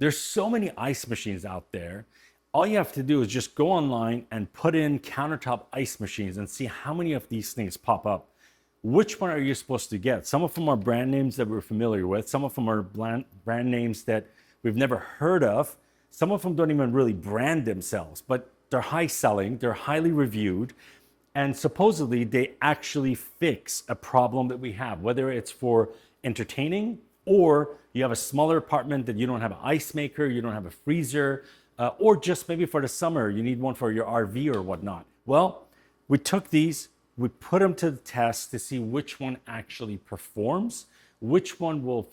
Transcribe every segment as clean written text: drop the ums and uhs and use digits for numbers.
There's so many ice machines out there. All you have to do is just go online and put in countertop ice machines and see how many of these things pop up. Which one are you supposed to get? Some of them are brand names that we're familiar with. Some of them are brand names that we've never heard of. Some of them don't even really brand themselves, but they're high selling, they're highly reviewed, and supposedly they actually fix a problem that we have, whether it's for entertaining or you have a smaller apartment that you don't have an ice maker, you don't have a freezer, or just maybe for the summer, you need one for your RV or whatnot. Well, we took these, we put them to the test to see which one actually performs, which one will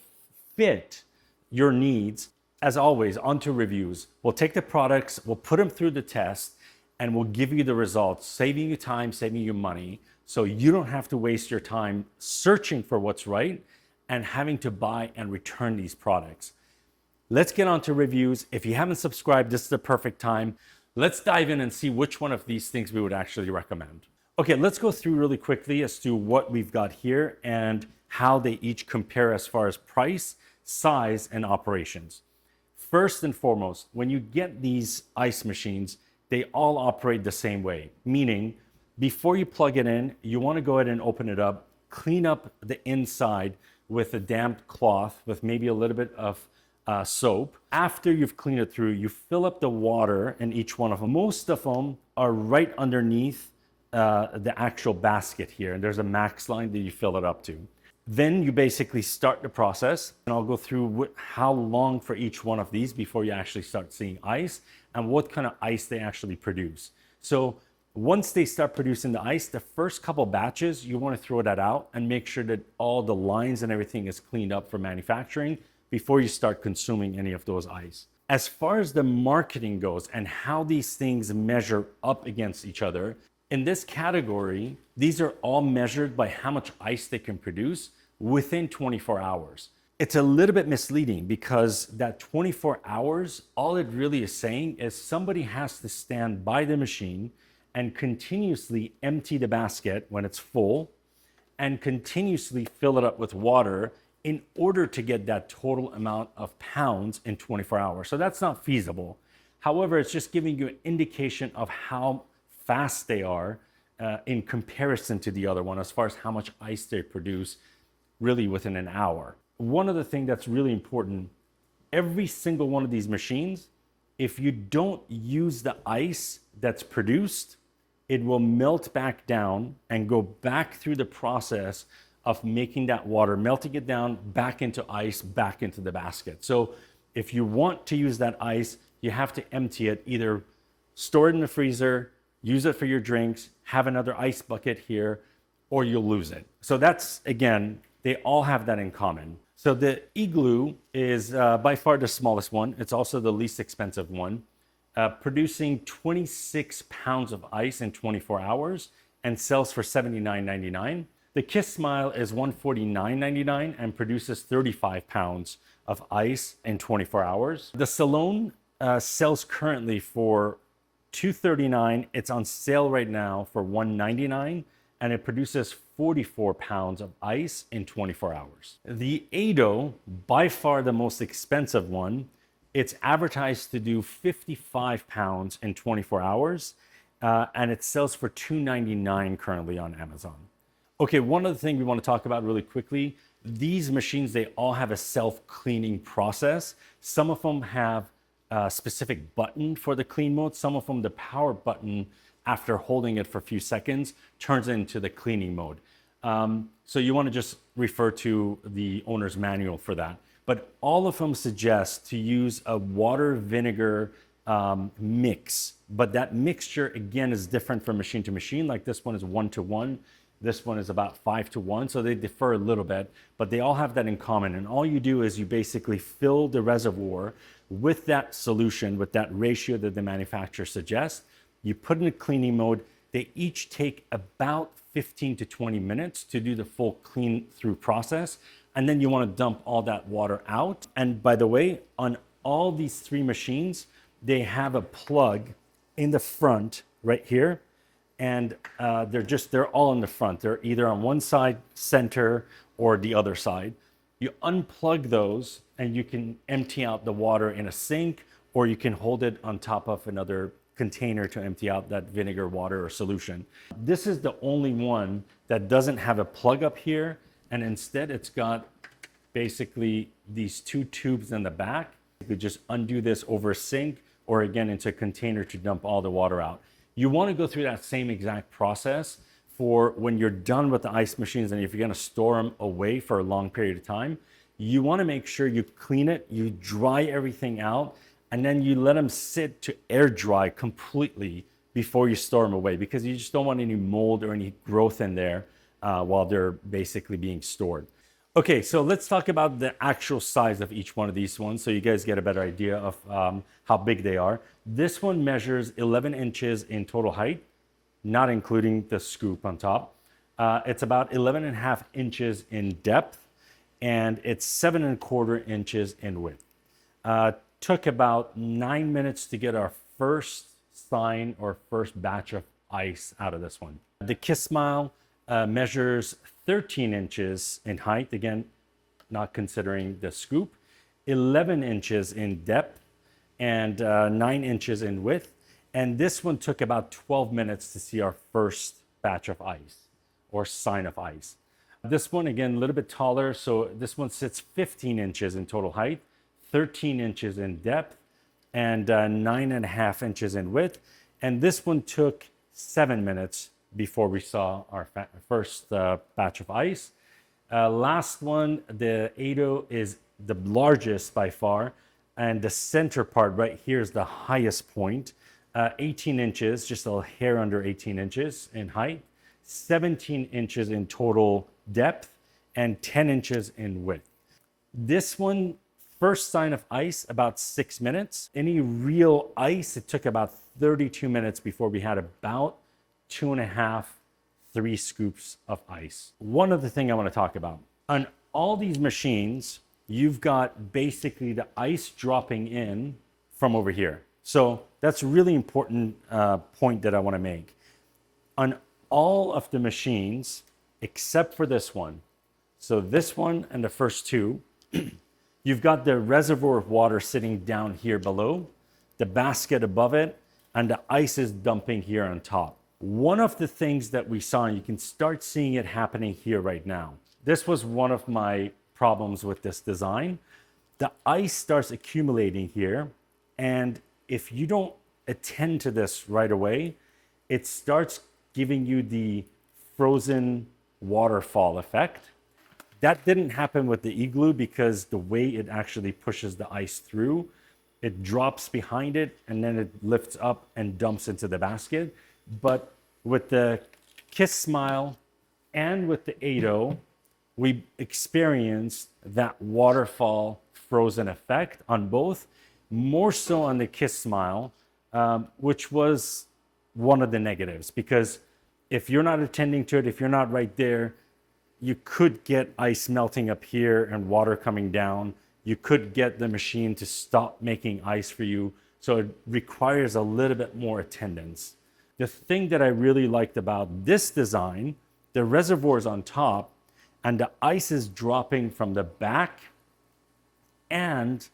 fit your needs. As always, OnToReviews. We'll take the products, we'll put them through the test, and we'll give you the results, saving you time, saving you money, so you don't have to waste your time searching for what's right and having to buy and return these products. Let's get on to reviews. If you haven't subscribed, this is the perfect time. Let's dive in and see which one of these things we would actually recommend. Okay, let's go through really quickly as to what we've got here and how they each compare as far as price, size, and operations. First and foremost, when you get these ice machines, they all operate the same way, meaning before you plug it in, you want to go ahead and open it up, clean up the inside with a damp cloth with maybe a little bit of soap. After you've cleaned it through, you fill up the water in each one of them. Most of them are right underneath the actual basket here, and there's a max line that you fill it up to. Then you basically start the process, and I'll go through how long for each one of these before you actually start seeing ice and what kind of ice they actually produce. So once they start producing the ice, the first couple batches, you want to throw that out and make sure that all the lines and everything is cleaned up for manufacturing before you start consuming any of those ice. As far as the marketing goes and how these things measure up against each other, in this category, these are all measured by how much ice they can produce within 24 hours. It's a little bit misleading because that 24 hours, all it really is saying is somebody has to stand by the machine and continuously empty the basket when it's full and continuously fill it up with water in order to get that total amount of pounds in 24 hours. So that's not feasible. However, it's just giving you an indication of how fast they are in comparison to the other one as far as how much ice they produce really within an hour. One of the things that's really important, every single one of these machines, if you don't use the ice that's produced, it will melt back down and go back through the process of making that water, melting it down back into ice, back into the basket. So if you want to use that ice, you have to empty it, either store it in the freezer, use it for your drinks, have another ice bucket here, or you'll lose it. So that's, again, they all have that in common. So the Igloo is by far the smallest one. It's also the least expensive one, producing 26 pounds of ice in 24 hours and sells for $79.99. The Kismile is $149.99 and produces 35 pounds of ice in 24 hours. The Silonn sells currently for $239. It's on sale right now for $199, and it produces 44 pounds of ice in 24 hours. The Aeitto, by far the most expensive one, it's advertised to do 55 pounds in 24 hours, and it sells for $299 currently on Amazon. Okay, one other thing we want to talk about really quickly, these machines, they all have a self-cleaning process. Some of them have a specific button for the clean mode. Some of them, the power button, after holding it for a few seconds, turns into the cleaning mode. So you want to just refer to the owner's manual for that. But all of them suggest to use a water vinegar mix. But that mixture, again, is different from machine to machine. Like this one is 1-to-1. This one is about 5-to-1, so they differ a little bit, but they all have that in common. And all you do is you basically fill the reservoir with that solution, with that ratio that the manufacturer suggests. You put in a cleaning mode. They each take about 15 to 20 minutes to do the full clean through process. And then you want to dump all that water out. And by the way, on all these three machines, they have a plug in the front right here. And they're all in the front. They're either on one side, center, or the other side. You unplug those, and you can empty out the water in a sink, or you can hold it on top of another container to empty out that vinegar, water, or solution. This is the only one that doesn't have a plug up here, and instead it's got basically these two tubes in the back. You could just undo this over a sink, or again into a container to dump all the water out. You want to go through that same exact process for when you're done with the ice machines, and if you're going to store them away for a long period of time. You want to make sure you clean it, you dry everything out, and then you let them sit to air dry completely before you store them away, because you just don't want any mold or any growth in there while they're basically being stored. Okay, so let's talk about the actual size of each one of these ones so you guys get a better idea of how big they are. This one measures 11 inches in total height, not including the scoop on top. It's about 11.5 inches in depth, and it's 7.25 inches in width. Took about 9 minutes to get our first sign or first batch of ice out of this one. The Kismile measures 13 inches in height, again, not considering the scoop, 11 inches in depth, and 9 inches in width. And this one took about 12 minutes to see our first batch of ice or sign of ice. This one, again, a little bit taller. So this one sits 15 inches in total height, 13 inches in depth, and 9.5 inches in width. And this one took 7 minutes before we saw our first batch of ice. Last one, the Aeitto, is the largest by far, and the center part right here is the highest point. 18 inches, just a hair under 18 inches in height, 17 inches in total depth, and 10 inches in width. This one, first sign of ice, about 6 minutes. Any real ice, it took about 32 minutes before we had about 2.5, 3 scoops of ice. One other thing I want to talk about. On all these machines, you've got basically the ice dropping in from over here. So that's a really important point that I want to make. On all of the machines, except for this one, so this one and the first two, you've got the reservoir of water sitting down here below, the basket above it, and the ice is dumping here on top. One of the things that we saw, and you can start seeing it happening here right now. This was one of my problems with this design. The ice starts accumulating here, and if you don't attend to this right away, it starts giving you the frozen waterfall effect. That didn't happen with the Igloo because the way it actually pushes the ice through, it drops behind it and then it lifts up and dumps into the basket. But with the Kismile and with the Aeitto, we experienced that waterfall frozen effect on both, more so on the Kismile, which was one of the negatives, because if you're not attending to it, if you're not right there, you could get ice melting up here and water coming down. You could get the machine to stop making ice for you. So it requires a little bit more attendance. The thing that I really liked about this design, the reservoir's on top and the ice is dropping from the back, and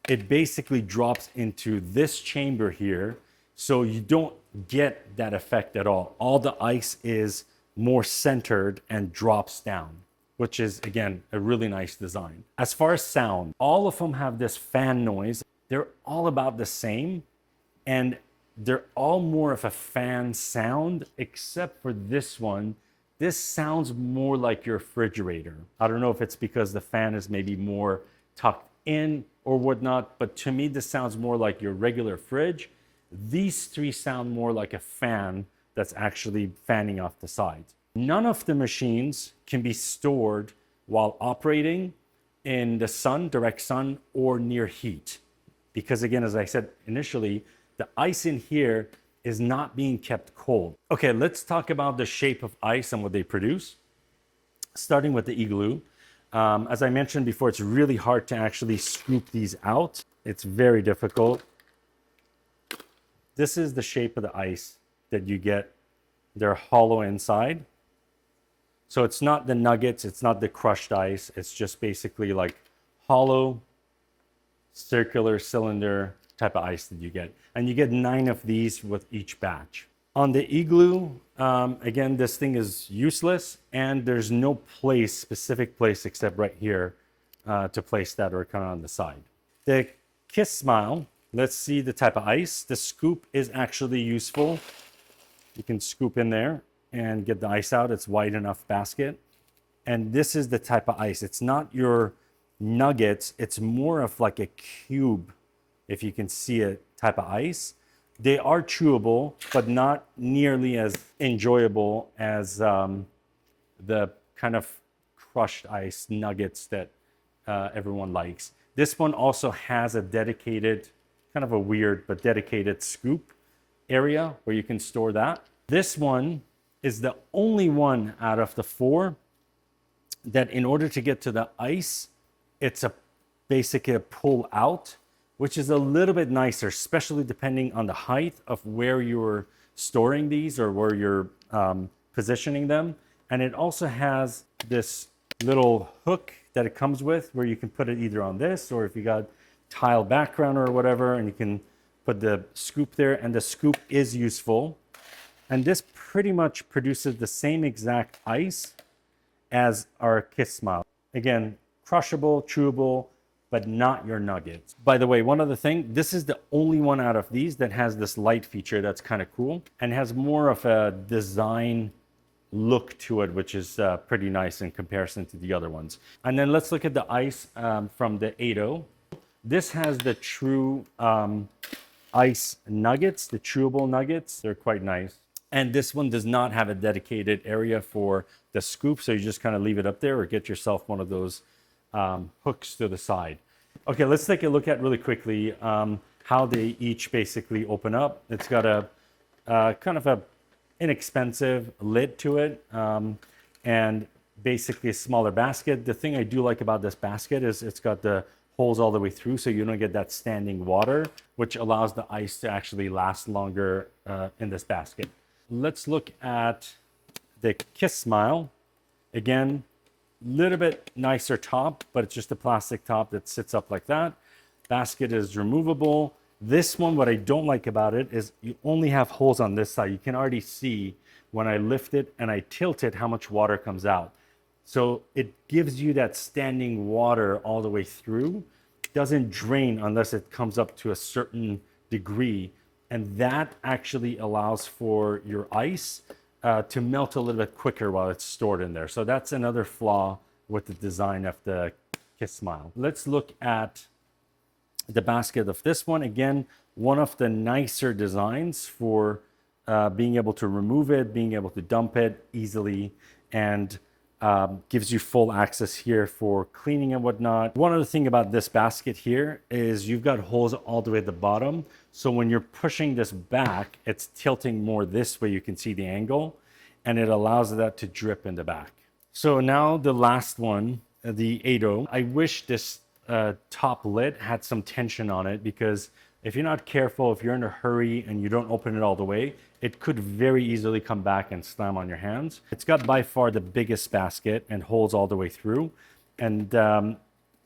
it basically drops into this chamber here. So you don't get that effect at all. All the ice is more centered and drops down, which is, again, a really nice design. As far as sound, all of them have this fan noise. They're all about the same, and they're all more of a fan sound, except for this one. This sounds more like your refrigerator. I don't know if it's because the fan is maybe more tucked in or whatnot, but to me, this sounds more like your regular fridge. These three sound more like a fan that's actually fanning off the sides. None of the machines can be stored while operating in the sun, direct sun, or near heat. Because again, as I said initially, the ice in here is not being kept cold. Okay, let's talk about the shape of ice and what they produce. Starting with the Igloo. As I mentioned before, it's really hard to actually scoop these out. It's very difficult. This is the shape of the ice that you get. They're hollow inside. So it's not the nuggets, it's not the crushed ice. It's just basically like hollow circular cylinder type of ice that you get. And you get 9 of these with each batch. On the Igloo, again, this thing is useless and there's no place, specific place except right here to place that, or kind of on the side. The Kismile, let's see the type of ice. The scoop is actually useful. You can scoop in there and get the ice out. It's wide enough basket. And this is the type of ice. It's not your nuggets. It's more of like a cube, if you can see it, type of ice. They are chewable, but not nearly as enjoyable as the kind of crushed ice nuggets that everyone likes. This one also has a dedicated, kind of a weird, but dedicated scoop area where you can store that. This one is the only one out of the 4 that in order to get to the ice, it's basically a pull out, which is a little bit nicer, especially depending on the height of where you're storing these or where you're positioning them. And it also has this little hook that it comes with where you can put it either on this, or if you got tile background or whatever, and you can put the scoop there, and the scoop is useful. And this pretty much produces the same exact ice as our Kismile. Again, crushable, chewable, but not your nuggets. By the way, one other thing, this is the only one out of these that has this light feature that's kind of cool and has more of a design look to it, which is pretty nice in comparison to the other ones. And then let's look at the ice from the Aeitto. This has the true ice nuggets, the chewable nuggets. They're quite nice. And this one does not have a dedicated area for the scoop, so you just kind of leave it up there or get yourself one of those hooks to the side. Okay, let's take a look at really quickly how they each basically open up. It's got a kind of a inexpensive lid to it and basically a smaller basket. The thing I do like about this basket is it's got the holes all the way through, so you don't get that standing water, which allows the ice to actually last longer in this basket. Let's look at the Kismile. Again, little bit nicer top, but it's just a plastic top that sits up like that. Basket is removable. This one, what I don't like about it is you only have holes on this side. You can already see when I lift it and I tilt it how much water comes out. So it gives you that standing water all the way through. It doesn't drain unless it comes up to a certain degree. And that actually allows for your ice to melt a little bit quicker while it's stored in there. So that's another flaw with the design of the Kismile. Let's look at the basket of this one. Again, one of the nicer designs for being able to remove it, being able to dump it easily, and gives you full access here for cleaning and whatnot. One other thing about this basket here is you've got holes all the way at the bottom. So when you're pushing this back, it's tilting more this way. You can see the angle, and it allows that to drip in the back. So now the last one, the Aeitto. I wish this top lid had some tension on it, because if you're not careful, if you're in a hurry and you don't open it all the way, it could very easily come back and slam on your hands. It's got by far the biggest basket and holes all the way through. And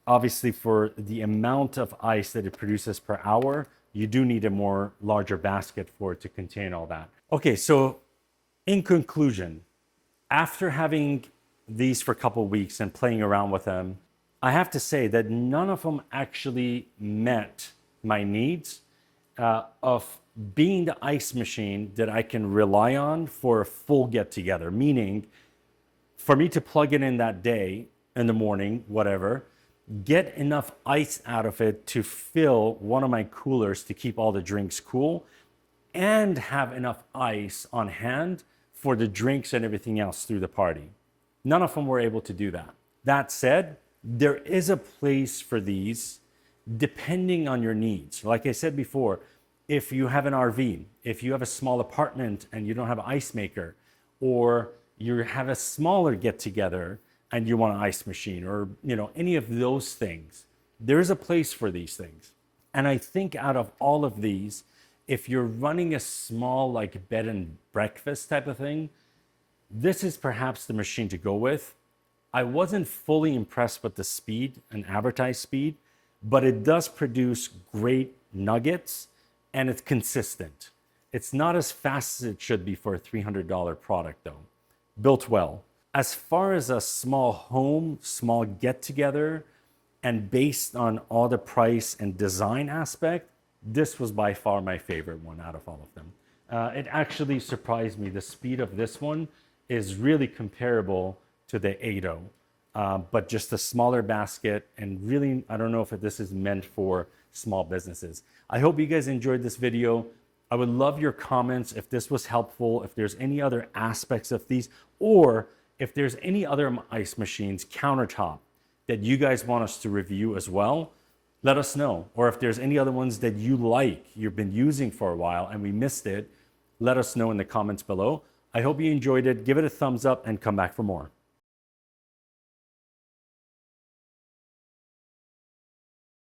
obviously for the amount of ice that it produces per hour, you do need a more larger basket for it to contain all that. Okay, so in conclusion, after having these for a couple of weeks and playing around with them, I have to say that none of them actually met my needs of being the ice machine that I can rely on for a full get together. Meaning, for me to plug it in that day, in the morning, whatever, get enough ice out of it to fill one of my coolers to keep all the drinks cool, and have enough ice on hand for the drinks and everything else through the party. None of them were able to do that. That said, there is a place for these depending on your needs. Like I said before, if you have an RV, if you have a small apartment and you don't have an ice maker, or you have a smaller get together and you want an ice machine, or any of those things, there is a place for these things. And I think out of all of these, if you're running a small like bed and breakfast type of thing, this is perhaps the machine to go with. I wasn't fully impressed with the speed and advertised speed, but it does produce great nuggets and it's consistent. It's not as fast as it should be for a $300 product though. Built well. As far as a small home, small get together, and based on all the price and design aspect, this was by far my favorite one out of all of them. It actually surprised me. The speed of this one is really comparable to the Aeitto, but just a smaller basket. And really, I don't know if this is meant for small businesses. I hope you guys enjoyed this video. I would love your comments if this was helpful, if there's any other aspects of these, or if there's any other ice machines, countertop, that you guys want us to review as well. Let us know. Or if there's any other ones that you like, you've been using for a while and we missed it, let us know in the comments below. I hope you enjoyed it. Give it a thumbs up and come back for more.